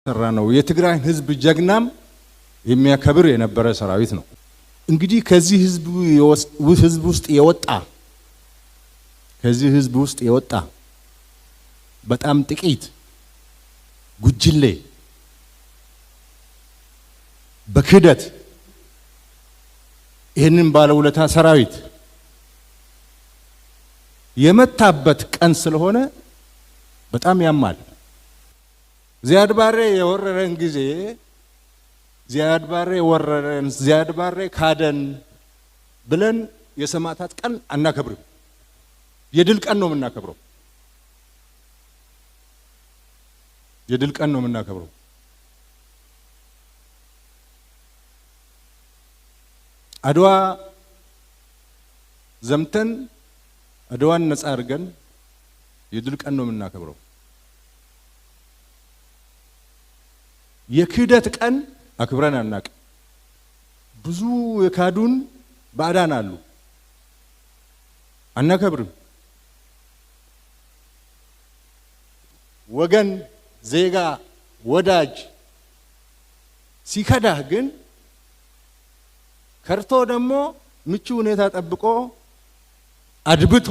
ነው የትግራይ ህዝብ ጀግናም የሚያከብር የነበረ ሰራዊት ነው። እንግዲህ ከዚህ ህዝብ ውስጥ የወጣ በጣም ጥቂት ጉጅሌ በክህደት ይህንን ባለውለታ ሰራዊት የመታበት ቀን ስለሆነ በጣም ያማል። ዚያድ ባሬ የወረረን ጊዜ ዚያድ ባሬ ካደን ብለን የሰማዕታት ቀን አናከብርም። የድል ቀን ነው የምናከብረው። አድዋ ዘምተን አድዋን ነጻ አድርገን የድል ቀን ነው የምናከብረው። የክህደት ቀን አክብረን አናውቅም። ብዙ የካዱን ባዕዳን አሉ፣ አናከብርም። ወገን፣ ዜጋ፣ ወዳጅ ሲከዳህ ግን ከርቶ ደግሞ ምቹ ሁኔታ ጠብቆ አድብቶ